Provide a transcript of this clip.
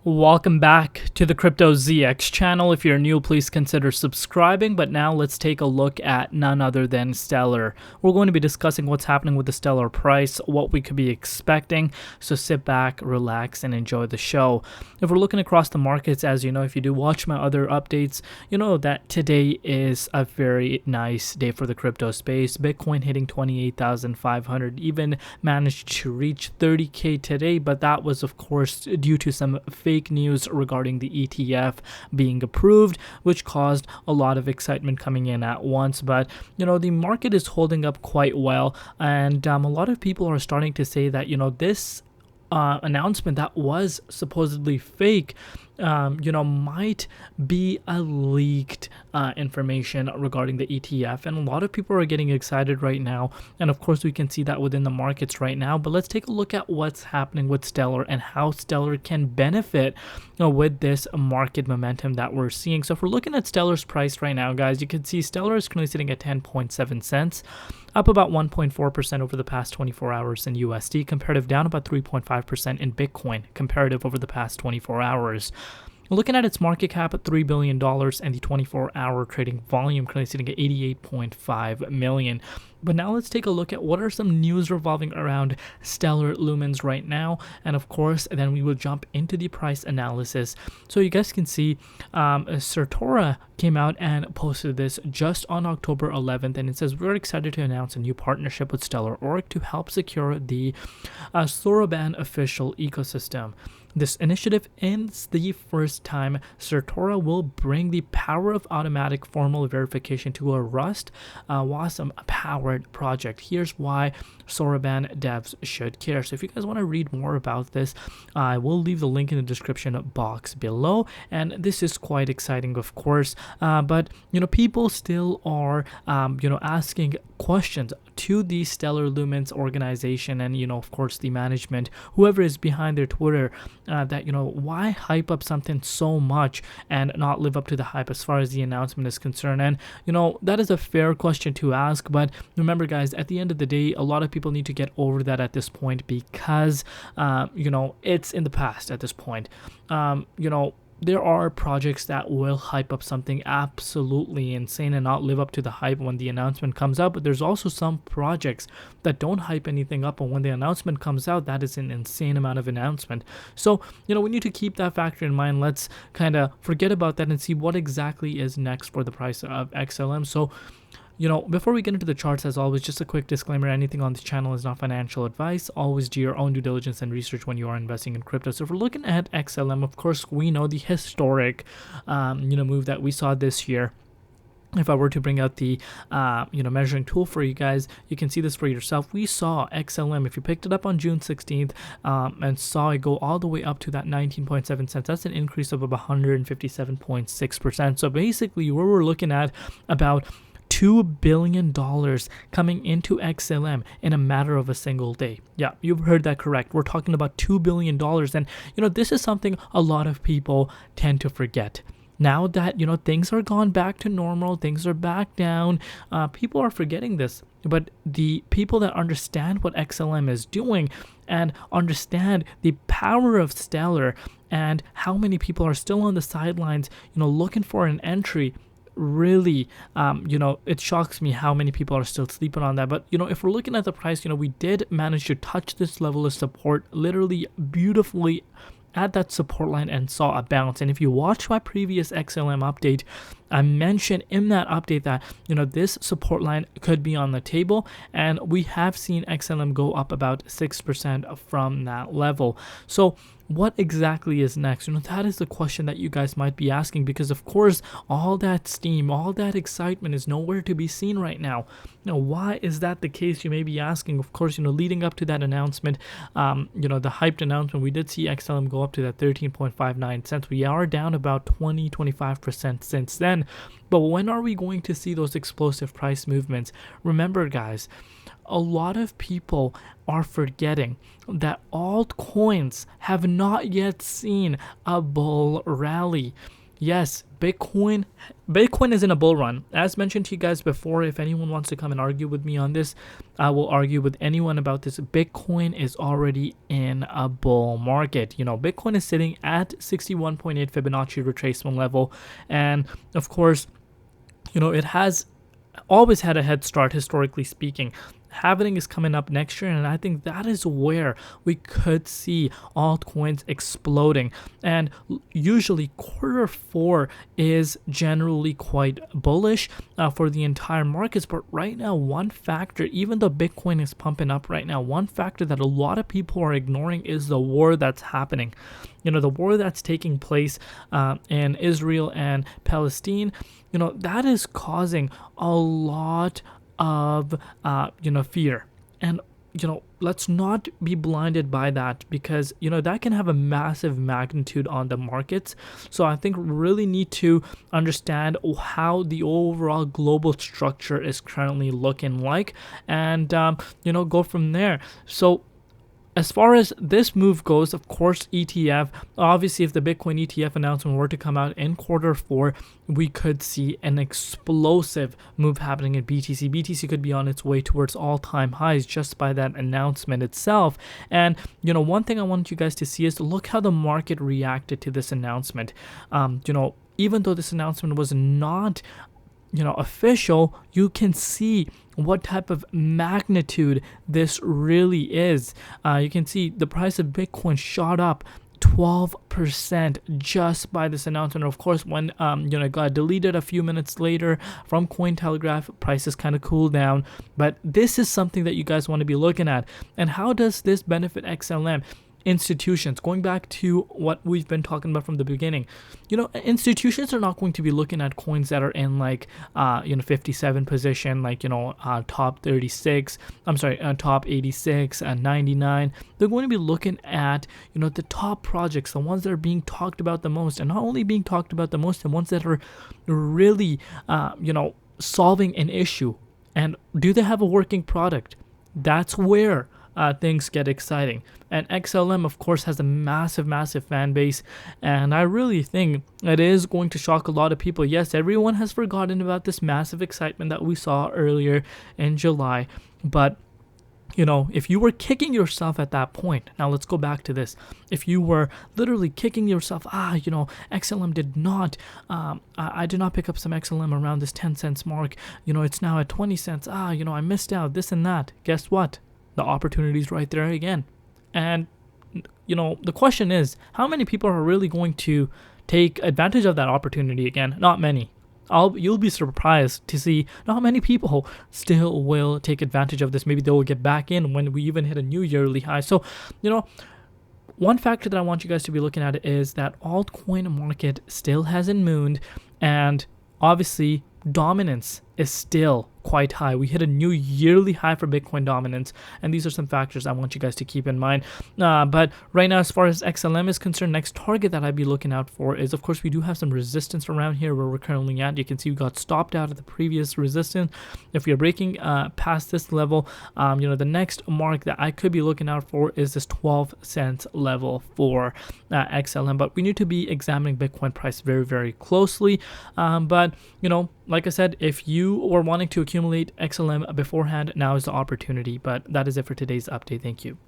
Welcome back to the Crypto ZX channel. If you're new, please consider subscribing. But now let's take a look at none other than Stellar. We're going to be discussing what's happening with the Stellar price, what we could be expecting. So sit back, relax, and enjoy the show. If we're looking across the markets, as you know, if you do watch my other updates, you know that today is a very nice day for the crypto space. Bitcoin hitting 28,500, even managed to reach 30K today, but that was, of course, due to some fake news regarding the ETF being approved, which caused a lot of excitement coming in at once. But you know, the market is holding up quite well, and a lot of people are starting to say that, you know, this announcement that was supposedly fake, might be a leaked information regarding the ETF, and a lot of people are getting excited right now, and of course we can see that within the markets right now. But let's take a look at what's happening with Stellar and how Stellar can benefit with this market momentum that we're seeing. So if we're looking at Stellar's price right now, guys, you can see Stellar is currently sitting at 10.7 cents, up about 1.4% over the past 24 hours in USD, comparative down about 3.5% in Bitcoin, comparative over the past 24 hours. Looking at its market cap at $3 billion and the 24-hour trading volume currently sitting at 88.5 million. But now let's take a look at what are some news revolving around Stellar Lumens right now. And of course, then we will jump into the price analysis. So you guys can see Sartora came out and posted this just on October 11th. And it says, we're excited to announce a new partnership with Stellar Org to help secure the Soroban official ecosystem. This initiative ends the first time Sartora will bring the power of automatic formal verification to a Rust WASM-powered project. Here's why Soroban devs should care. So if you guys want to read more about this, I will leave the link in the description box below. And this is quite exciting, of course. But you know, people still are asking questions to the Stellar Lumens organization, and you know, of course, the management, whoever is behind their Twitter, that, you know, why hype up something so much and not live up to the hype as far as the announcement is concerned. And you know, that is a fair question to ask, but remember, guys, at the end of the day, a lot of people need to get over that at this point, because it's in the past at this point. There are projects that will hype up something absolutely insane and not live up to the hype when the announcement comes out. But there's also some projects that don't hype anything up, and when the announcement comes out, that is an insane amount of announcement. So, you know, we need to keep that factor in mind. Let's kind of forget about that and see what exactly is next for the price of XLM. So, you know, before we get into the charts, as always, just a quick disclaimer: anything on this channel is not financial advice. Always do your own due diligence and research when you are investing in crypto. So if we're looking at XLM, of course, we know the historic, move that we saw this year. If I were to bring out the, measuring tool for you guys, you can see this for yourself. We saw XLM, if you picked it up on June 16th and saw it go all the way up to that 19.7 cents, that's an increase of about 157.6%. So basically, what we're looking at about $2 billion coming into XLM in a matter of a single day. Yeah, you've heard that correct. We're talking about $2 billion. And, you know, this is something a lot of people tend to forget. Now that, you know, things are gone back to normal, things are back down, people are forgetting this. But the people that understand what XLM is doing and understand the power of Stellar and how many people are still on the sidelines, you know, looking for an entry, really, it shocks me how many people are still sleeping on that. But you know, if we're looking at the price, you know, we did manage to touch this level of support literally beautifully at that support line and saw a bounce. And if you watch my previous XLM update, I mentioned in that update that, you know, this support line could be on the table, and we have seen XLM go up about 6% from that level. So what exactly is next? You know, that is the question that you guys might be asking, because of course all that steam, all that excitement is nowhere to be seen right now. You know, why is that the case, you may be asking? Of course, you know, leading up to that announcement, the hyped announcement, we did see XLM go up to that 13.59 cents. We are down about 20-25% since then. But when are we going to see those explosive price movements? Remember, guys, a lot of people are forgetting that altcoins have not yet seen a bull rally. yes, Bitcoin is in a bull run. As mentioned to you guys before, if anyone wants to come and argue with me on this, I will argue with anyone about this. Bitcoin is already in a bull market. Bitcoin is sitting at 61.8 Fibonacci retracement level, and of course, it has always had a head start historically speaking. Halving is coming up next year, and I think that is where we could see altcoins exploding. And usually Q4 is generally quite bullish for the entire markets. But right now, one factor, even though Bitcoin is pumping up right now, one factor that a lot of people are ignoring is the war that's happening. The war that's taking place in Israel and Palestine, that is causing a lot of fear. And let's not be blinded by that, because that can have a massive magnitude on the markets. So I think we really need to understand how the overall global structure is currently looking like, and go from there. So as far as this move goes, of course, ETF, obviously, if the Bitcoin ETF announcement were to come out in Q4, we could see an explosive move happening at BTC. BTC could be on its way towards all-time highs just by that announcement itself. And, one thing I want you guys to see is to look how the market reacted to this announcement. Even though this announcement was not official, you can see what type of magnitude this really is. You can see the price of Bitcoin shot up 12% just by this announcement. Of course, when it got deleted a few minutes later from Cointelegraph, prices kind of cooled down. But this is something that you guys want to be looking at. And how does this benefit XLM? Institutions, going back to what we've been talking about from the beginning, institutions are not going to be looking at coins that are in 57 position, top 36, top 86 and 99. They're going to be looking at the top projects, the ones that are being talked about the most, and not only being talked about the most, the ones that are really solving an issue. And do they have a working product? That's where things get exciting. And XLM, of course, has a massive fan base, and I really think it is going to shock a lot of people. Yes, everyone has forgotten about this massive excitement that we saw earlier in July, but if you were kicking yourself at that point, now let's go back to this. If you were literally kicking yourself, XLM did not, I did not pick up some XLM around this 10 cents mark, it's now at 20 cents, I missed out, this and that. Guess what? The opportunity's right there again. And, the question is, how many people are really going to take advantage of that opportunity again? Not many. You'll be surprised to see not many people still will take advantage of this. Maybe they will get back in when we even hit a new yearly high. So, one factor that I want you guys to be looking at is that altcoin market still hasn't mooned, and obviously dominance is still quite high. We hit a new yearly high for Bitcoin dominance, and these are some factors I want you guys to keep in mind. But right now, as far as XLM is concerned, next target that I'd be looking out for is, of course, we do have some resistance around here where we're currently at. You can see we got stopped out of the previous resistance. If we are breaking past this level, the next mark that I could be looking out for is this 12 cents level for XLM. But we need to be examining Bitcoin price very closely. But like I said, if you were wanting to accumulate XLM beforehand, now is the opportunity. But that is it for today's update. Thank you.